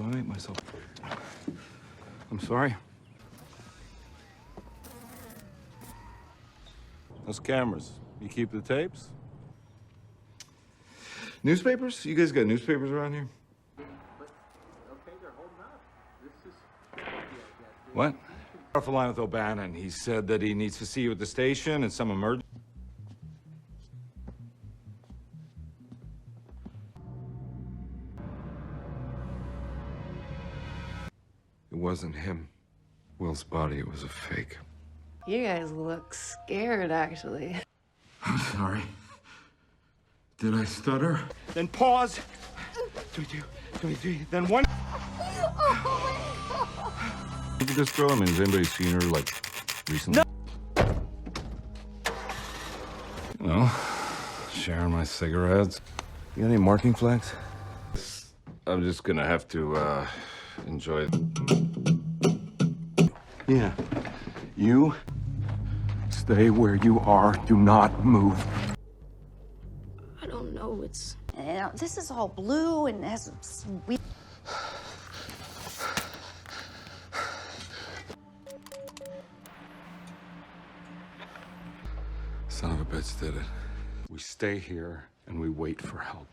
do I make myself? I'm sorry. Those cameras. You keep the tapes? Newspapers? You guys got newspapers around here? Okay, they're holding up. This is... What? Off the line with O'Bannon. He said that he needs to see you at the station and some emergency. It wasn't him. Will's body, it was a fake. You guys look scared, actually. I'm sorry. Did I stutter? Then pause. 22, 23, then 1. Look at this girl. I mean, has anybody seen her, like, recently? No. You know, sharing my cigarettes. You got any marking flags? I'm just gonna have to, enjoy it. Yeah. You stay where you are. Do not move. I don't know, it's... This is all blue and has sweet... Son of a bitch did it. We stay here and we wait for help.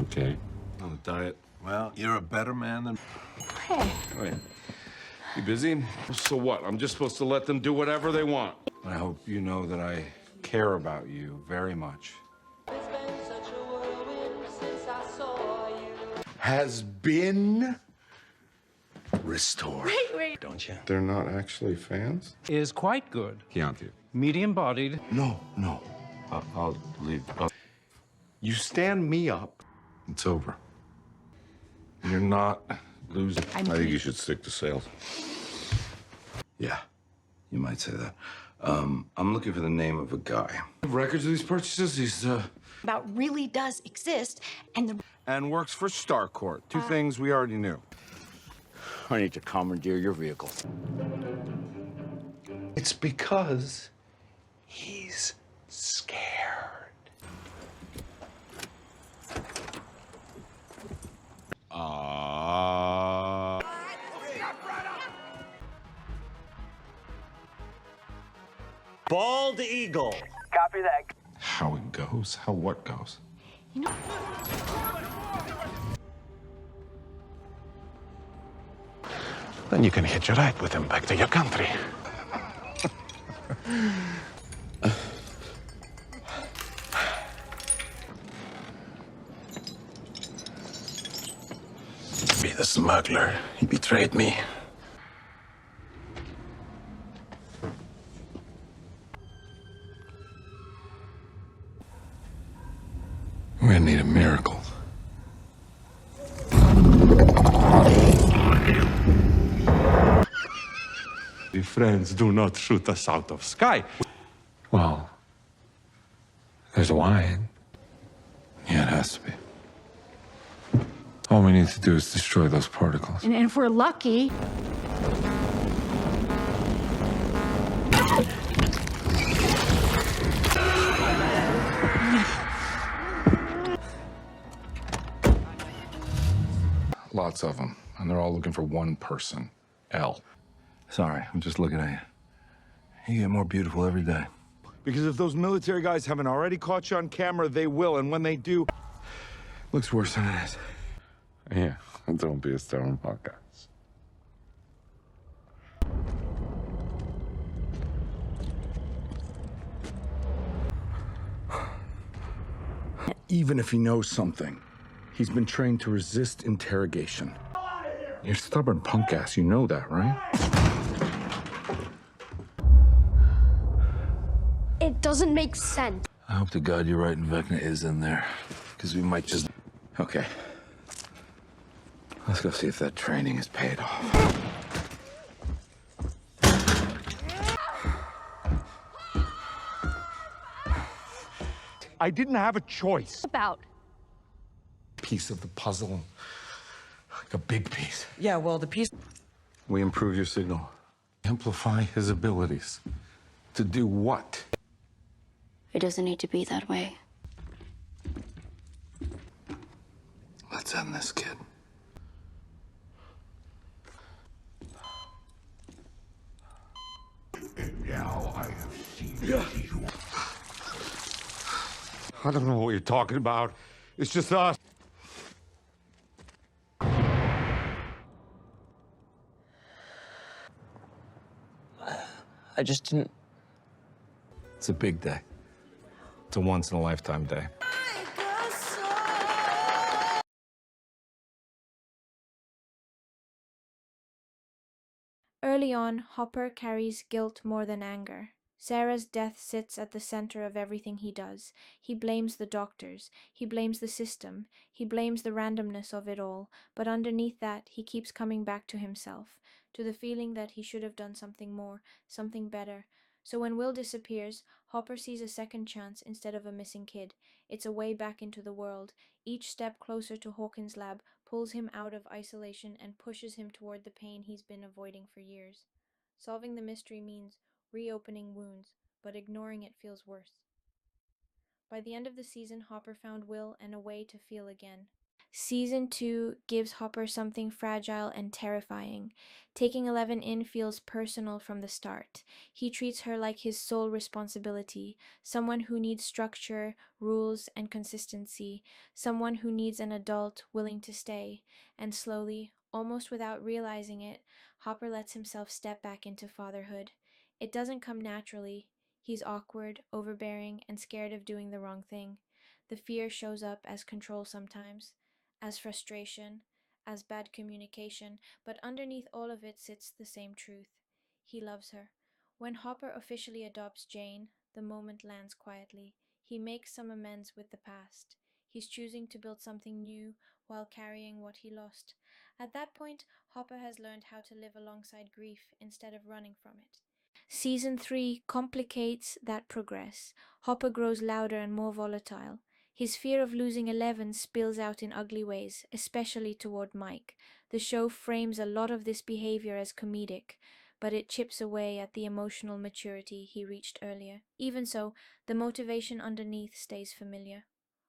Okay. On a diet. Well, you're a better man than... Hey. Wait. You busy? So what? I'm just supposed to let them do whatever they want. I hope you know that I care about you very much. Has been restored. Wait. Don't you? They're not actually fans? Is quite good. Chianti. Medium-bodied. No. I'll leave. You stand me up, it's over. You're not losing. I think you should stick to sales. Yeah, you might say that. I'm looking for the name of a guy. Records of these purchases? He's, About really does exist, and the... And works for Starcourt. Two things we already knew. I need to commandeer your vehicle. It's because he's scared. Bald eagle. Copy that. How it goes? How what goes? You know... Then you can hitch a ride with him back to your country. Be the smuggler. He betrayed me. We're gonna need a miracle. The friends do not shoot us out of sky. Well, there's wine. Yeah, it has to be. All we need to do is destroy those particles. And if we're lucky... Lots of them, and they're all looking for one person, L. Sorry, I'm just looking at you. You get more beautiful every day. Because if those military guys haven't already caught you on camera, they will, and when they do... Looks worse than it is. Yeah, don't be a star on podcasts. Even if he knows something, he's been trained to resist interrogation. You're stubborn punk ass, you know that, right? It doesn't make sense. I hope to God you're right and Vecna is in there. Because we might just... Okay. Let's go see if that training is paid off. I didn't have a choice. About. Piece of the puzzle. Like a big piece. Yeah, well, the piece... We improve your signal. Amplify his abilities. To do what? It doesn't need to be that way. Let's end this, kid. Now I have seen you. I don't know what you're talking about. It's just us. I just didn't. It's a big day. It's a once-in-a-lifetime day. Early on, Hopper carries guilt more than anger. Sarah's death sits at the center of everything he does. He blames the doctors. He blames the system. He blames the randomness of it all. But underneath that, he keeps coming back to himself, to the feeling that he should have done something more, something better. So when Will disappears, Hopper sees a second chance instead of a missing kid. It's a way back into the world. Each step closer to Hawkins' lab pulls him out of isolation and pushes him toward the pain he's been avoiding for years. Solving the mystery means reopening wounds, but ignoring it feels worse. By the end of the season, Hopper found Will and a way to feel again. Season 2 gives Hopper something fragile and terrifying. Taking 11 in feels personal from the start. He treats her like his sole responsibility, someone who needs structure, rules, and consistency, someone who needs an adult willing to stay. And slowly, almost without realizing it, Hopper lets himself step back into fatherhood. It doesn't come naturally. He's awkward, overbearing, and scared of doing the wrong thing. The fear shows up as control sometimes, as frustration, as bad communication, but underneath all of it sits the same truth. He loves her. When Hopper officially adopts Jane, the moment lands quietly. He makes some amends with the past. He's choosing to build something new while carrying what he lost. At that point, Hopper has learned how to live alongside grief instead of running from it. Season 3 complicates that progress. Hopper grows louder and more volatile. His fear of losing 11 spills out in ugly ways, especially toward Mike. The show frames a lot of this behavior as comedic, but it chips away at the emotional maturity he reached earlier. Even so, the motivation underneath stays familiar.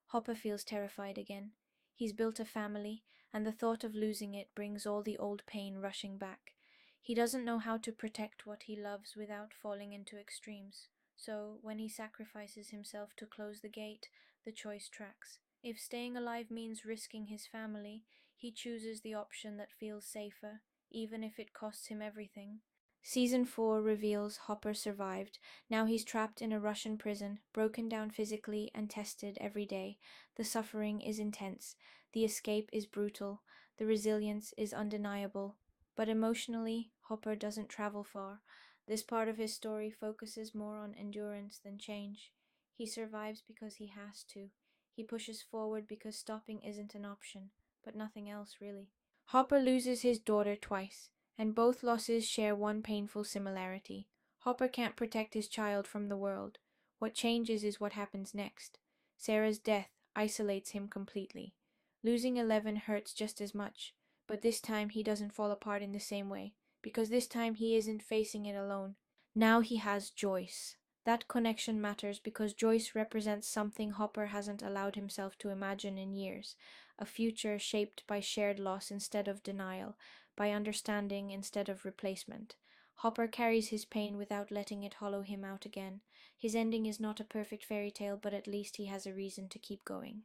Hopper feels terrified again. He's built a family, and the thought of losing it brings all the old pain rushing back. He doesn't know how to protect what he loves without falling into extremes. So, when he sacrifices himself to close the gate, the choice tracks. If staying alive means risking his family, he chooses the option that feels safer, even if it costs him everything. Season 4 reveals Hopper survived. Now he's trapped in a Russian prison, broken down physically and tested every day. The suffering is intense. The escape is brutal. The resilience is undeniable. But emotionally, Hopper doesn't travel far. This part of his story focuses more on endurance than change. He survives because he has to. He pushes forward because stopping isn't an option, but nothing else really. Hopper loses his daughter twice, and both losses share one painful similarity. Hopper can't protect his child from the world. What changes is what happens next. Sarah's death isolates him completely. Losing 11 hurts just as much, but this time he doesn't fall apart in the same way, because this time he isn't facing it alone. Now he has Joyce. That connection matters because Joyce represents something Hopper hasn't allowed himself to imagine in years, a future shaped by shared loss instead of denial, by understanding instead of replacement. Hopper carries his pain without letting it hollow him out again. His ending is not a perfect fairy tale, but at least he has a reason to keep going.